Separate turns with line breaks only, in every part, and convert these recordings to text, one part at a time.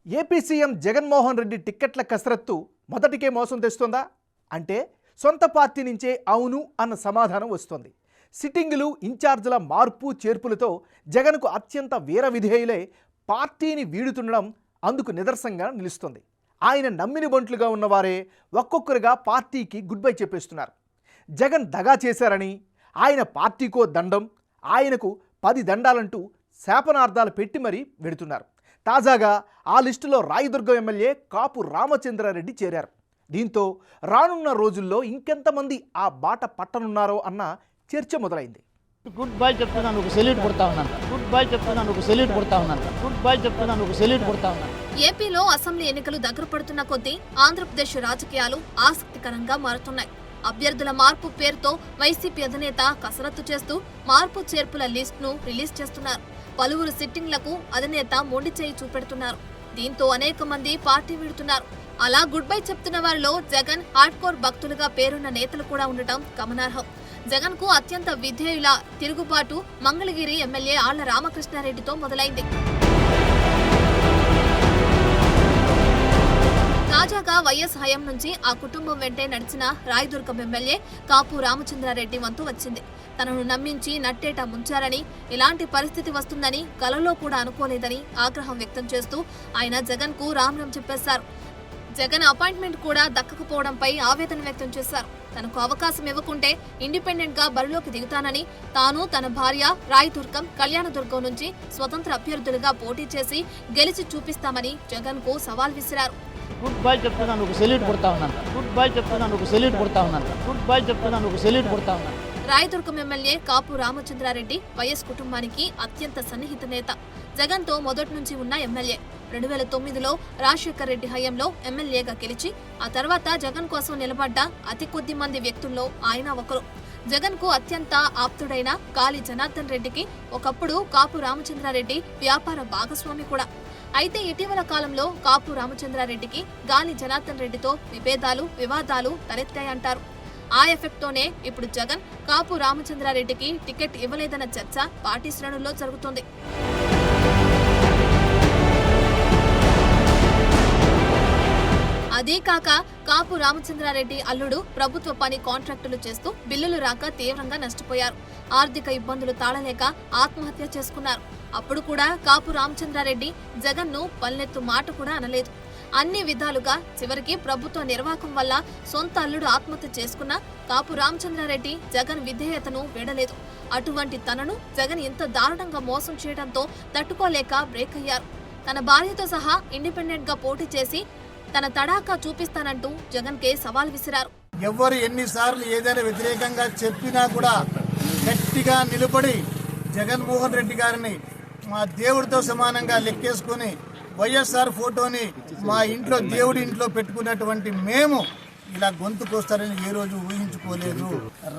AP CM Jaganmohan Reddy టిక్కెట్ల కసరత్తు మొదటికే మోసం తెస్తుందా అంటే సొంత పార్టీ నుంచే అవును అన్న సమాధానం వస్తుంది. సిట్టింగులు ఇన్ఛార్జీల మార్పు చేర్పులతో జగన్కు అత్యంత వీరవిధేయులే పార్టీని వీడుతుండడం అందుకు నిదర్శనంగా నిలుస్తుంది. ఆయన నమ్మిన బంట్లుగా ఉన్నవారే ఒక్కొక్కరుగా పార్టీకి గుడ్ బై చెప్పేస్తున్నారు. జగన్ దగా చేశారని, ఆయన పార్టీకో దండం, ఆయనకు 10 దండాలంటూ శాపనార్థాలు పెట్టి మరీ వెడుతున్నారు. తాజాగా ఆ లిస్టులో రాయదుర్గం ఎమ్మెల్యే కాపు రామచంద్రారెడ్డి చేరారు. దీంతో రానున్న రోజుల్లో ఇంకెంతమంది ఆ బాట పట్టనున్నారో అన్న చర్చ మొదలైంది.
గుడ్ బై చెప్తున్నాను, ఒక సెల్యూట్ కొడతా ఉన్నాను. గుడ్ బై చెప్తున్నాను, ఒక సెల్యూట్ కొడతా ఉన్నాను. గుడ్ బై చెప్తున్నాను, ఒక సెల్యూట్ కొడతా ఉన్నాను.
ఏపీలో అసెంబ్లీ ఎన్నికలు దగ్గర పడుతున్న కొద్దీ ఆంధ్రప్రదేశ్ రాజకీయాలు ఆసక్తికరంగా మారుతున్నాయి. అభ్యర్థుల మార్పు పేరుతో వైసీపీ అధినేత కసరత్తు చేస్తూ మార్పు చేర్పుల లిస్టును రిలీజ్ చేస్తున్నారు. పలువురు సిట్టింగ్లకు అధినేత మొండి చేయి చూపెడుతున్నారు. దీంతో అనేక మంది పార్టీ వీడుతున్నారు. అలా గుడ్ బై చెప్తున్న వారిలో జగన్ హార్డ్ కోర్ భక్తులుగా పేరున్న నేతలు కూడా ఉండటం గమనార్హం. జగన్ కు అత్యంత విధేయుల తిరుగుబాటు మంగళగిరి ఎమ్మెల్యే ఆళ్ల రామకృష్ణారెడ్డితో మొదలైంది. తాజాగా వైఎస్ హయాం నుంచి ఆ కుటుంబం వెంటే నడిచిన రాయదుర్గం ఎమ్మెల్యే కాపు రామచంద్రారెడ్డి వంతు వచ్చింది. తనను నమ్మించి నట్టేట ముంచారని, ఇలాంటి పరిస్థితి వస్తుందని కలలో కూడా అనుకోలేదని ఆగ్రహం వ్యక్తం చేస్తూ ఆయన జగన్ కు రామ్ చెప్పేశారు. జగన్ అపాయింట్మెంట్ కూడా దక్కకపోవడంపై ఆవేదన వ్యక్తం చేశారు. తనకు అవకాశం ఇవ్వకుంటే ఇండిపెండెంట్ గా బరిలోకి దిగుతానని, తాను తన భార్య రాయదుర్గం, కళ్యాణదుర్గం నుంచి స్వతంత్ర అభ్యర్థులుగా పోటీ చేసి గెలిచి చూపిస్తామని జగన్ కు సవాల్ విసిరారు.
గుడ్ బై చెప్తున్నాను, ఒక సెల్యూట్ కొడతా ఉన్నాను. గుడ్ బై చెప్తున్నాను, ఒక సెల్యూట్ కొడతా ఉన్నాను. గుడ్ బై చెప్తున్నాను, ఒక సెల్యూట్ కొడతా ఉన్నాను.
రాయదుర్గం ఎమ్మెల్యే కాపు రామచంద్రారెడ్డి వైఎస్ కుటుంబానికి అత్యంత సన్నిహిత నేత. జగన్ తో మొదటి నుంచి ఉన్న ఎమ్మెల్యే. 2009లో రాజశేఖర్ రెడ్డి హయాంలో ఎమ్మెల్యేగా గెలిచి ఆ తర్వాత జగన్ కోసం నిలబడ్డ అతి కొద్ది మంది వ్యక్తుల్లో ఆయన ఒకరు. జగన్ కు అత్యంత ఆప్తుడైన గాలి జనార్దన్ రెడ్డికి ఒకప్పుడు కాపు రామచంద్రారెడ్డి వ్యాపార భాగస్వామి కూడా. అయితే ఇటీవల కాలంలో కాపు రామచంద్రారెడ్డికి గాలి జనార్దన్ రెడ్డితో వివాదాలు తలెత్తాయంటారు. ఆ ఎఫెక్ట్ తోనే ఇప్పుడు జగన్ కాపు రామచంద్రారెడ్డికి టికెట్ ఇవ్వలేదన్న చర్చ పార్టీ శ్రేణుల్లో జరుగుతోంది. అదే కాక కాపు రామచంద్రారెడ్డి అల్లుడు ప్రభుత్వ పని కాంట్రాక్టులు చేస్తూ బిల్లులు రాక తీవ్రంగా నష్టపోయారు. ఆర్థిక ఇబ్బందులు తాళలేక ఆత్మహత్య చేసుకున్నారు. అప్పుడు కూడా కాపు రామచంద్రారెడ్డి జగన్ ను పల్లెత్తు మాట కూడా అనలేదు. అన్ని విధాలుగా చివరికి ప్రభుత్వ నిర్వాహకం వల్ల సొంత అల్లుడు ఆత్మహత్య చేసుకున్న కాపు రామచంద్రారెడ్డి జగన్ విధేయతను వీడలేదు. అటువంటి తనను జగన్ ఇంత దారుణంగా మోసం చేయడంతో తట్టుకోలేక బ్రేక్ అయ్యారు. తన భార్యతో సహా ఇండిపెండెంట్ గా పోటీ చేసి తన తడాకా చూపిస్తానంటూ జగన్ కే సవాల్ విసిరారు.
ఎవరు ఎన్నిసార్లు ఏదైనా వ్యతిరేకంగా చెప్పినా కూడా గట్టిగా నిలబడి జగన్మోహన్ రెడ్డి గారిని మా దేవుడితో సమానంగా లెక్కేసుకుని వైఎస్ఆర్ ఫోటోని మా ఇంట్లో దేవుడి ఇంట్లో పెట్టుకున్నటువంటి మేము ఇలా గొంతుకొస్తారని ఏ రోజు ఊహించుకోలేదు.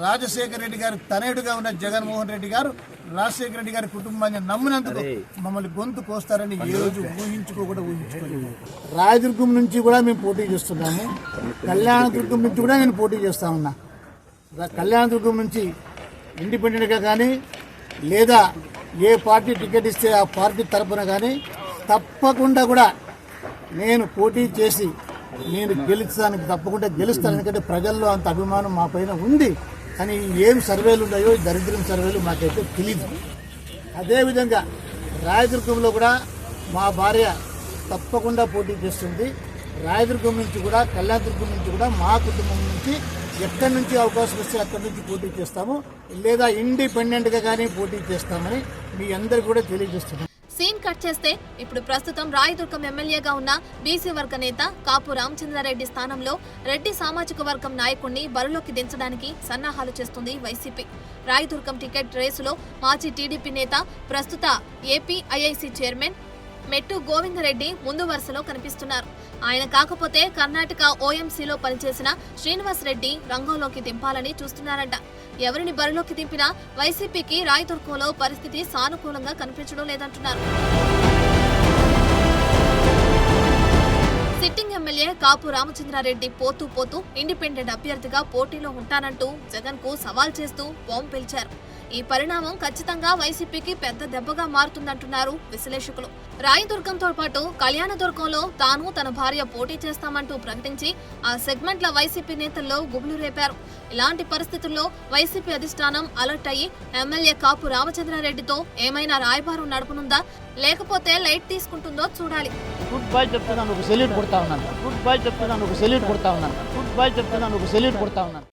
రాజశేఖర రెడ్డి గారు తనయుడుగా ఉన్న జగన్మోహన్ రెడ్డి గారు రాజశేఖర రెడ్డి గారి కుటుంబాన్ని నమ్మినందుకు మమ్మల్ని గొంతుకొస్తారని ఏ రోజు ఊహించుకోలేదు. రాయదుర్గం నుంచి కూడా మేము పోటీ చేస్తున్నాము. కళ్యాణదుర్గం నుంచి కూడా నేను పోటీ చేస్తా ఉన్నా. కళ్యాణదుర్గం నుంచి ఇండిపెండెంట్గా కానీ లేదా ఏ పార్టీ టికెట్ ఇస్తే ఆ పార్టీ తరఫున కానీ తప్పకుండా కూడా నేను పోటీ చేసి నేను తప్పకుండా గెలుస్తాను. ఎందుకంటే ప్రజల్లో అంత అభిమానం మా పైన ఉంది. కానీ ఏం సర్వేలు ఉన్నాయో దరిద్రం సర్వేలు మాకైతే తెలియదు. అదేవిధంగా రాయదుర్గంలో కూడా మా భార్య తప్పకుండా పోటీ చేస్తుంది. రాయదుర్గం నుంచి కూడా కళ్యాణదుర్గం నుంచి కూడా మా కుటుంబం నుంచి ఎక్కడి నుంచి అవకాశం వస్తే అక్కడి నుంచి పోటీ చేస్తాము, లేదా ఇండిపెండెంట్గా కానీ పోటీ చేస్తామని మీ అందరికీ కూడా తెలియజేస్తున్నాం.
సీన్ కట్ చేస్తే ఇప్పుడు ప్రస్తుతం రాయదుర్గం ఎమ్మెల్యేగా ఉన్న బీసీ వర్గ నేత కాపు రామచంద్రారెడ్డి స్థానంలో రెడ్డి సామాజిక వర్గం నాయకుడిని బరిలోకి దించడానికి సన్నాహాలు చేస్తుంది వైసీపీ. రాయదుర్గం టికెట్ రేసులో మాజీ టీడీపీ నేత, ప్రస్తుత ఏపీ ఐఐసీ చైర్మన్ మెట్టు గోవిందరెడ్డి ముందు వరుసలో కనిపిస్తున్నారు. ఆయన కాకపోతే కర్ణాటక ఓఎంసీలో పనిచేసిన శ్రీనివాస్ రెడ్డి రంగంలోకి దింపాలని చూస్తున్నారంట. ఎవరిని బరిలోకి దింపినా వైసీపీకి రాయదుర్గంలో పరిస్థితి సానుకూలంగా కనిపించడం లేదంటున్నారు. సిట్టింగ్ ఎమ్మెల్యే కాపు రామచంద్రారెడ్డి పోతూ ఇండిపెండెంట్ అభ్యర్థిగా పోటీలో ఉంటానంటూ జగన్ కు సవాల్ చేస్తూ బాంబు పేల్చారు. ఈ పరిణామం ఖచ్చితంగా వైసీపీకి పెద్ద దెబ్బగా మారుతుందంటున్నారు విశ్లేషకులు. రాయదుర్గంతో పాటు కళ్యాణదుర్గంలో తాను తన భార్య పోటీ చేస్తామంటూ ప్రకటించి ఆ సెగ్మెంట్ల వైసీపీ నేతల్లో గుబులు రేపారు. ఇలాంటి పరిస్థితుల్లో వైసీపీ అధిష్టానం అలర్ట్ అయ్యి ఎమ్మెల్యే కాపు రామచంద్రారెడ్డితో ఏమైనా రాయబారం నడపనుందా, లేకపోతే లైట్ తీసుకుంటుందో చూడాలి.
గుడ్ బై చెప్తున్నాను, ఒక సెల్యూట్ కొడతా ఉన్నాను. గుడ్ బై చెప్తున్నాను, ఒక సెల్యూట్ కొడతా ఉన్నాను. గుడ్ బై చెప్తున్నాను, ఒక సెల్యూట్ కొడతా ఉన్నాను.